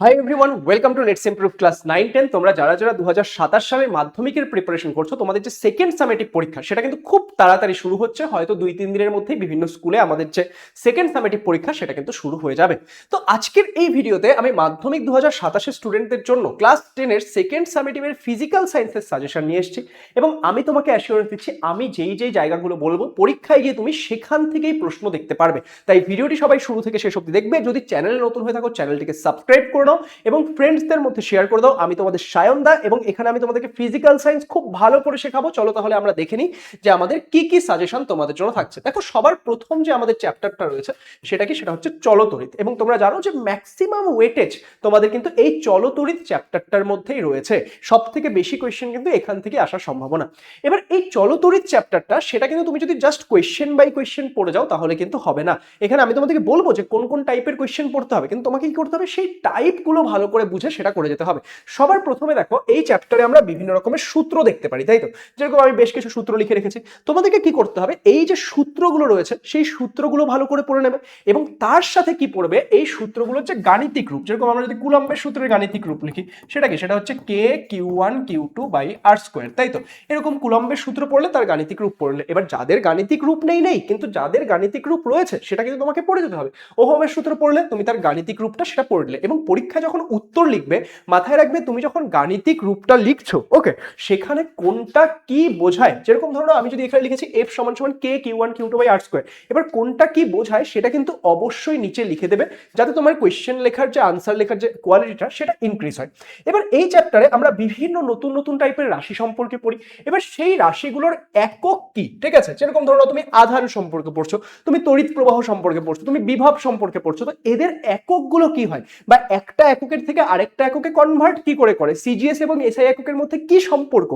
Hi everyone, welcome to let's improve class 9-10। তোমরা যারা যারা 2027 সালের মাধ্যমিকের প্রিপারেশন করছো, তোমাদের যে সেকেন্ড সামেটিভ পরীক্ষা সেটা কিন্তু খুব তাড়াতাড়ি শুরু হচ্ছে। হয়তো 2-3 দিনের মধ্যেই বিভিন্ন স্কুলে আমাদের যে সেকেন্ড সামেটিভ পরীক্ষা সেটা কিন্তু শুরু হয়ে যাবে। তো আজকের এই ভিডিওতে আমি মাধ্যমিক 2027 স্টুডেন্টদের জন্য ক্লাস 10 এর সেকেন্ড সামেটিভের ফিজিক্যাল সায়েন্সের সাজেশন নিয়ে এসেছি এবং আমি তোমাকে অ্যাসিওরেন্স দিচ্ছি আমি যেই জায়গাগুলো বলবো পরীক্ষায় গিয়ে তুমি সেখান থেকেই প্রশ্ন দেখতে পারবে। তাই ভিডিওটি সবাই শুরু থেকে শেষ অবধি দেখবে। যদি চ্যানেলে নতুন হয়ে থাকো চ্যানেলটিকে সাবস্ক্রাইব করে দাও এবং ফ্রেন্ডসদের মধ্যে শেয়ার করে দাও। আমি তোমাদের সায়ন দা এবং এখানে আমি তোমাদেরকে ফিজিক্যাল সায়েন্স খুব ভালো করে শেখাবো। চলো তাহলে আমরা দেখে নিই যে আমাদের কি কি সাজেশন তোমাদের জন্য থাকছে। দেখো, সবার প্রথম যে আমাদের চ্যাপ্টারটা রয়েছে সেটা কি, সেটা হচ্ছে চলতরিৎ। এবং তোমরা জানো যে ম্যাক্সিমাম ওয়েটেজ তোমাদের কিন্তু এই চলতরিৎ চ্যাপ্টারটার মধ্যেই রয়েছে। সব থেকে বেশি কোয়েশ্চেন কিন্তু এখান থেকে আসার সম্ভাবনা। এবার এই চলতরিৎ চ্যাপ্টারটা সেটা কিন্তু তুমি যদি জাস্ট কোয়েশ্চেন বাই কোয়েশ্চেন পড়ে যাও তাহলে কিন্তু হবে না। এখানে আমি তোমাদেরকে বলবো যে কোন কোন টাইপের কোয়েশ্চেন পড়তে হবে, কিন্তু তোমাকে কি করতে হবে সেই টাইপগুলো ভালো করে বুঝে সেটা করে যেতে হবে। সবার প্রথমে দেখো, এই চ্যাপ্টারে আমরা বিভিন্ন রকমের সূত্র দেখতে পারি, তাই তো? যেরকম আমি বেশ কিছু সূত্র লিখে রেখেছি। তোমাদেরকে কি করতে হবে, এই যে সূত্রগুলো রয়েছে সেই সূত্রগুলো ভালো করে পড়ে নেবে এবং তার সাথে কি পড়বে, এই সূত্রগুলোর যে গাণিতিক রূপ, যেরকম আমরা যদি কুলম্বের সূত্রের গাণিতিক রূপ লিখি সেটা কি, সেটা হচ্ছে কে কিউ1 কিউ2 বাই আর স্কোয়ার, তাই তো? এরকম কুলম্বের সূত্র পড়লে তার গাণিতিক রূপ পড়লে। এবার যাদের গাণিতিক রূপ নেই কিন্তু যাদের গাণিতিক রূপ রয়েছে সেটা কিন্তু তোমাকে পড়ে যেতে হবে। ওহমের সূত্র পড়লে তুমি তার গাণিতিক রূপটা সেটা পড়লে এবং পরীক্ষা যখন উত্তর লিখবে মাথায় রাখবে তুমি যখন গাণিতিক রূপটা লিখছো, ওকে, সেখানে কোনটা কি বোঝায়। যেরকম ধরো আমি যদি এখানে লিখেছি এফ সমান সমান কে কিউ1 কিউ2 বাই আর স্কোয়ার, এবার কোনটা কি বোঝায় সেটা কিন্তু অবশ্যই নিচে লিখে দেবে যাতে তোমার কোয়েশ্চেন লেখার যে আনসার লেখার যে কোয়ালিটিটা সেটা ইনক্রিজ হয়। এবার এই চ্যাপ্টারে আমরা বিভিন্ন নতুন নতুন টাইপের রাশি সম্পর্কে পড়ি। এবার সেই রাশিগুলোর একক কি, ঠিক আছে? যেরকম ধরো তুমি আধান সম্পর্কে পড়ছো, তুমি তড়িৎ প্রবাহ সম্পর্কে পড়ছো, তুমি বিভব সম্পর্কে পড়ছো, তো এদের এককগুলো কি হয় বা একটা এককের থেকে আরেকটা এককে কনভার্ট কি করে সিজিএস এবং এসআই এককের মধ্যে কি সম্পর্ক,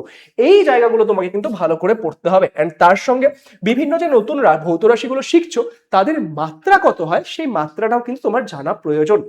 এই জায়গাগুলো তোমাকে কিন্তু ভালো করে পড়তে হবে। এন্ড তার সঙ্গে বিভিন্ন যে নতুন ভৌত রাশিগুলো শিখছো তাদের মাত্রা কত হয় সেই মাত্রাটাও কিন্তু তোমার জানা প্রয়োজন।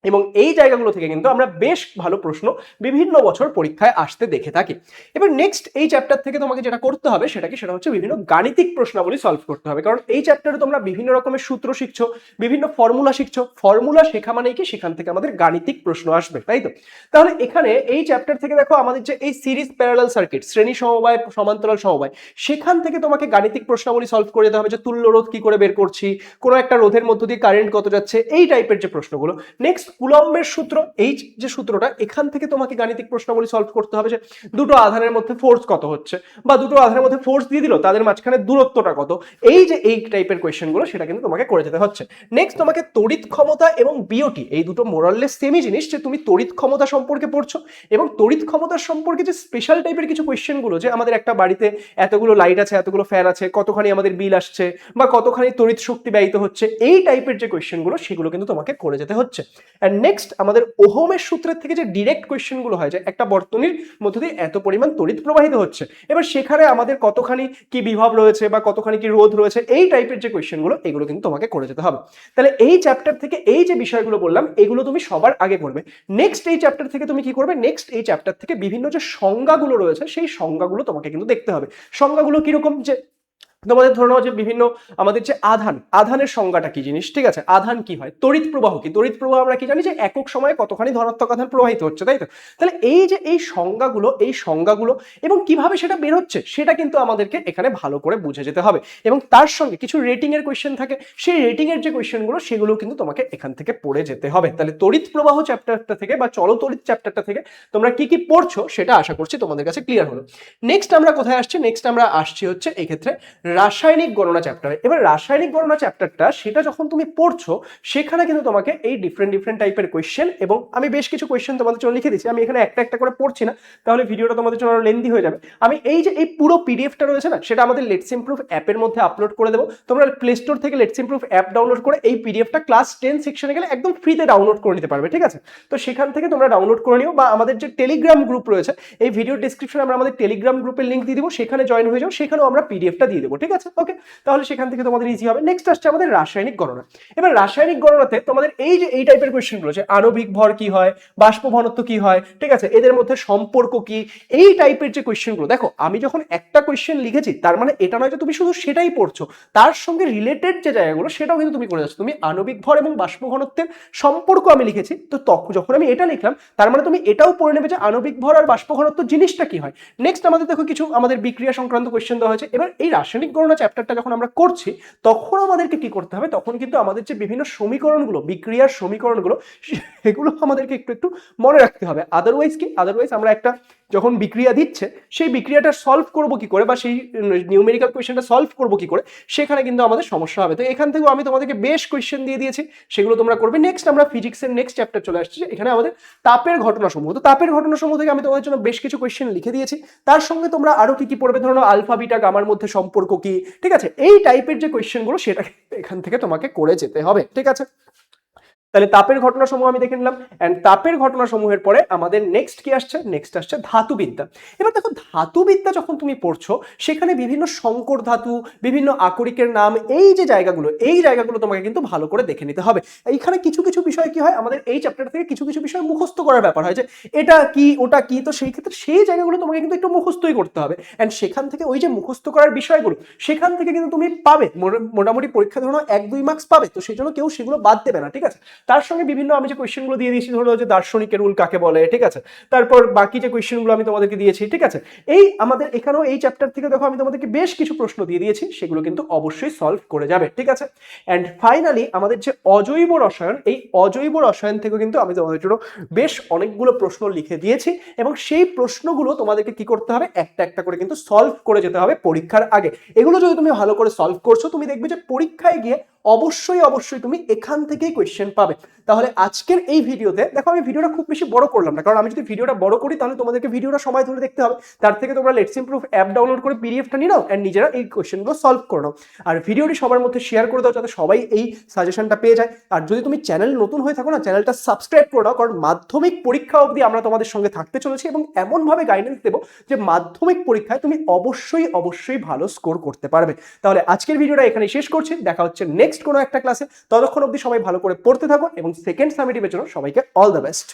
এবং এই জায়গাগুলো থেকে কিন্তু আমরা বেশ ভালো প্রশ্ন বিভিন্ন বছর পরীক্ষায় আসতে দেখে থাকি। এবার নেক্সট এই চ্যাপ্টার থেকে তোমাকে যেটা করতে হবে সেটা কি, সেটা হচ্ছে বিভিন্ন গাণিতিক প্রশ্নাবলী সলভ করতে হবে। কারণ এই চ্যাপ্টারে তোমরা বিভিন্ন রকমের সূত্র শিখছো, বিভিন্ন ফর্মুলা শিখছো। ফর্মুলা শেখা মানে কি, সেখান থেকে আমাদের গাণিতিক প্রশ্ন আসবে, তাই তো? তাহলে এখানে এই চ্যাপ্টার থেকে দেখো আমাদের যে এই সিরিজ প্যারালাল সার্কিট, শ্রেণী সমবায় সমান্তরাল সমবায়, সেখান থেকে তোমাকে গাণিতিক প্রশ্নাবলী সলভ করে যেতে হবে। যে তুল্য রোধ কি করে বের করছি, কোনো একটা রোধের মধ্য দিয়ে কারেন্ট কত যাচ্ছে, এই টাইপের যে প্রশ্নগুলো। নেক্সট কুলম্বের সূত্র, এই যে সূত্রটা, এখান থেকে তোমাকে গাণিতিক প্রশ্নাবলী সলভ করতে হবে যে দুটো আধানের মধ্যে ফোর্স কত হচ্ছে বা দুটো আধানের মধ্যে ফোর্স দিয়ে দিল তাদের মাঝখানে দূরত্বটা কত, এই টাইপের কোয়েশ্চেনগুলো সেটা কিন্তু তোমাকে করে যেতে হচ্ছে। নেক্সট তোমাকে তড়িৎ ক্ষমতা এবং বিওটি, এই দুটো মোরাললেস সেমই জিনিস, যে তুমি তড়িৎ ক্ষমতা সম্পর্কে পড়ছো এবং তড়িৎ ক্ষমতার সম্পর্কে যে স্পেশাল টাইপের কিছু কোয়েশ্চেনগুলো, যে আমাদের একটা বাড়িতে এতগুলো লাইট আছে, এতগুলো ফ্যান আছে, কতখানি আমাদের বিল আসছে বা কতখানি তড়িৎ শক্তি ব্যয়িত হচ্ছে, এই টাইপের যে কোয়েশ্চেনগুলো সেগুলো কিন্তু তোমাকে করে যেতে হচ্ছে। এন্ড নেক্সট আমাদের ওহমের সূত্রের থেকে যে ডিরেক্ট কোয়েশ্চেনগুলো হয়, যে একটা বর্তনীর মধ্য দিয়ে এত পরিমাণ তড়িৎ প্রবাহিত হচ্ছে, এবার সেখানে আমাদের কতখানি কি বিভব রয়েছে বা কতখানি কি রোধ রয়েছে, এই টাইপের যে কোয়েশ্চেনগুলো এগুলো কিন্তু তোমাকে করে যেতে হবে। তাহলে এই চ্যাপ্টার থেকে এই যে বিষয়গুলো বললাম এগুলো তুমি সবার আগে করবে। নেক্সট এই চ্যাপ্টার থেকে তুমি কি করবে, নেক্সট এই চ্যাপ্টার থেকে বিভিন্ন যে সংজ্ঞাগুলো রয়েছে সেই সংজ্ঞাগুলো তোমাকে কিন্তু দেখতে হবে। সংজ্ঞাগুলো কিরকম, যে তোমাদের ধরে নাও যে বিভিন্ন আমাদের যে আধানের সংজ্ঞাটা কি জিনিস, ঠিক আছে? আধান কি হয়, তড়িৎ প্রবাহ কি, তড়িৎ প্রবাহ আমরা কি জানি যে একক সময়ে কতখানি ধনাত্মক আধান প্রবাহিত হচ্ছে, তাই তো? তাহলে এই যে এই সংজ্ঞাগুলো এবং কিভাবে সেটা বের হচ্ছে সেটা কিন্তু আমাদেরকে এখানে ভালো করে বুঝে যেতে হবে। এবং তার সঙ্গে কিছু রেটিং এর কোয়েশ্চেন থাকে, সেই রেটিং এর যে কোয়েশ্চেনগুলো সেগুলো কিন্তু তোমাকে এখান থেকে পড়ে যেতে হবে। তাহলে তড়িৎ প্রবাহ চ্যাপ্টারটা থেকে বা চলতড়িৎ চ্যাপ্টারটা থেকে তোমরা কি কি পড়ছো সেটা আশা করছি তোমাদের কাছে ক্লিয়ার হলো। নেক্সট আমরা কোথায় আসছি, নেক্সট আমরা আসছি হচ্ছে এই ক্ষেত্রে রাসায়নিক গণনা চ্যাপ্টারে। এবার রাসায়নিক গণনা চ্যাপ্টারটা সেটা যখন তুমি পড়ছো সেখানে কিন্তু তোমাকে এই ডিফারেন্ট টাইপের কোয়েশ্চেন, এবং আমি বেশ কিছু কোয়েশ্চেন তোমাদের জন্য লিখে দিচ্ছি, আমি এখানে একটা একটা করে পড়ছি না তাহলে ভিডিওটা তোমাদের জন্য আরো লেন্দি হয়ে যাবে। আমি এই যে এই পুরো পিডিএফটা রয়েছে না, সেটা আমাদের লেটস ইমপ্রুভ অ্যাপের মধ্যে আপলোড করে দেবো। তোমরা প্লে স্টোর থেকে লেটস ইমপ্রুভ অ্যাপ ডাউনলোড করে এই পিডিএফটা ক্লাস 10 সেকশনে গেলে একদম ফ্রিতে ডাউনলোড করে নিতে পারবে, ঠিক আছে? তো সেখান থেকে তোমরা ডাউনলোড করে নিও, বা আমাদের যে টেলিগ্রাম গ্রুপ রয়েছে এই ভিডিও ডেসক্রিপশনে আমরা আমাদের টেলিগ্রাম গ্রুপের লিঙ্ক দিয়ে দিব, সেখানে জয়েন হয়ে যাও, সেখানেও আমরা পিডিএফটা দিয়ে দেবো, ঠিক আছে? ঠিক আছে? ওকে, তাহলে সেখান থেকে তোমাদের ইজি হবে। নেক্সট আসছে আমাদের রাসায়নিক গণনা। এবার রাসায়নিক গণনাতে তোমাদের এই যে এই টাইপের কোয়েশ্চেনগুলো, যে আণবিক ভর কি হয়, বাষ্প ঘনত্ব কি হয়, ঠিক আছে, এদের মধ্যে সম্পর্ক কি, এই টাইপের যে কোয়েশ্চেনগুলো, দেখো আমি যখন একটা কোয়েশ্চেন লিখেছি তার মানে এটা নয় যে তুমি শুধু সেটাই পড়ছো, তার সঙ্গে রিলেটেড যে জায়গাগুলো সেটাও কিন্তু তুমি করে যাচ্ছ। তুমি আণবিক ভর এবং বাষ্প ঘনত্বের সম্পর্ক আমি লিখেছি, তো তখন যখন আমি এটা লিখলাম তার মানে তুমি এটাও পড়ে নেবে যে আণবিক ভর আর বাষ্প ঘনত্ব জিনিসটা কি হয়। নেক্সট আমাদের দেখো কিছু আমাদের বিক্রিয়া সংক্রান্ত কোয়েশ্চেন দেওয়া হয়েছে। এবার এই রাসায়নিক গণনা চ্যাপ্টারটা যখন আমরা করছি তখন আমাদেরকে কি করতে হবে, তখন কিন্তু আমাদের যে বিভিন্ন সমীকরণগুলো, বিক্রিয়ার সমীকরণগুলো, সেগুলো আমাদেরকে একটু একটু মনে রাখতে হবে। আদারওয়াইজ কি, আদারওয়াইজ আমরা একটা যখন বিক্রিয়া দিচ্ছে সেই বিক্রিয়াটা সলভ করব কি করে, বা সেই নিউমেরিক্যাল কোয়েশ্চেনটা সলভ করব কি করে, সেখানে কিন্তু আমাদের সমস্যা হবে। তো এখান থেকেও আমি তোমাদেরকে বেশ কোয়েশ্চেন দিয়ে দিয়েছি, সেগুলো তোমরা করবে। নেক্সট আমরা ফিজিক্সের নেক্সট চ্যাপ্টার চলে আসছে, এখানে আমাদের তাপের ঘটনাসমূহ। তো তাপের ঘটনাসমূহ থেকে আমি তোমাদের জন্য বেশ কিছু কোয়েশ্চেন লিখে দিয়েছি, তার সঙ্গে তোমরা আরো কি কি পড়বে, ধরো আলফা বিটা গামার মধ্যে সম্পর্ক কি, ঠিক আছে, এই টাইপের যে কোয়েশ্চেনগুলো সেটা এখান থেকে তোমাকে করে যেতে হবে, ঠিক আছে। তাহলে তাপের ঘটনাসমূহ আমি দেখে নিলাম। এন্ড তাপের ঘটনাসমূহের পরে আমাদের নেক্সট কি আসছে, নেক্সট আসছে ধাতুবিদ্যা। এবার দেখো ধাতুবিদ্যা যখন তুমি পড়ছো সেখানে বিভিন্ন সংকর ধাতু, বিভিন্ন আকরিকের নাম, এই যে জায়গাগুলো, এই জায়গাগুলো তোমাকে কিন্তু ভালো করে দেখে নিতে হবে। এইখানে কিছু কিছু বিষয় কি হয়, আমাদের এই চ্যাপ্টার থেকে কিছু কিছু বিষয় মুখস্থ করার ব্যাপার হয়, যে এটা কি ওটা কি, তো সেই ক্ষেত্রে সেই জায়গাগুলো তোমাকে কিন্তু একটু মুখস্থই করতে হবে। এন্ড সেখান থেকে ওই যে মুখস্থ করার বিষয়গুলো সেখান থেকে কিন্তু তুমি পাবে মোটামুটি পরীক্ষা ধরো 1-2 মার্কস পাবে, তো সেই জন্য কেউ সেগুলো বাদ দেবে না, ঠিক আছে। তার সঙ্গে বিভিন্ন আমি যে কোয়েশ্চেনগুলো দিয়ে দিয়েছি, ধরো যে দার্শনিকের রুল কাকে বলে, ঠিক আছে, তারপর বাকি যে কোয়েশ্চেনগুলো আমি তোমাদেরকে দিয়েছি, ঠিক আছে, এই আমাদের এখানেও এই চ্যাপ্টার থেকে দেখো আমি তোমাদেরকে বেশ কিছু প্রশ্ন দিয়ে দিয়েছি, সেগুলো কিন্তু অবশ্যই সলভ করে যাবে, ঠিক আছে। এন্ড ফাইনালি আমাদের যে অজৈব রসায়ন, এই অজৈব রসায়ন থেকে কিন্তু আমি তোমাদের জন্য বেশ অনেকগুলো প্রশ্ন লিখে দিয়েছি, এবং সেই প্রশ্নগুলো তোমাদেরকে কি করতে হবে, একটা একটা করে কিন্তু সলভ করে যেতে হবে পরীক্ষার আগে। এগুলো যদি তুমি ভালো করে সলভ করছো, তুমি দেখবে যে পরীক্ষায় গিয়ে অবশ্যই অবশ্যই তুমি এখান থেকেই কোয়েশ্চেন পাবে। তাহলে আজকের এই ভিডিওতে দেখো আমি ভিডিওটা খুব বেশি বড় করলাম না, কারণ আমি যদি ভিডিওটা বড় করি তাহলে তোমাদেরকে ভিডিওটা সময় ধরে দেখতে হবে। তার থেকে তোমরা লেটস ইমপ্রুভ অ্যাপ ডাউনলোড করে পিডিএফটা নিয়ে নাও এন্ড নিজেরা এই কোয়েশ্চেনগুলো সলভ করে নাও। আর ভিডিওটি সবার মধ্যে শেয়ার করে দাও যাতে সবাই এই সাজেশনটা পেয়ে যায়। আর যদি তুমি চ্যানেল নতুন হয়ে থাকো না, চ্যানেলটা সাবস্ক্রাইব করে দাও, কারণ মাধ্যমিক পরীক্ষা অবধি আমরা তোমাদের সঙ্গে থাকতে চলেছি এবং এমনভাবে গাইডেন্স দেবো যে মাধ্যমিক পরীক্ষায় তুমি অবশ্যই অবশ্যই ভালো স্কোর করতে পারবে। তাহলে আজকের ভিডিওটা এখানেই শেষ করছি, দেখা হচ্ছে নেক্সট কোনো একটা ক্লাসে। ততক্ষণ অবধি সবাই ভালো করে পড়তে থাকো এবং সেকেন্ড সামেটিভের জন্য সবাইকে অল দ্য বেস্ট।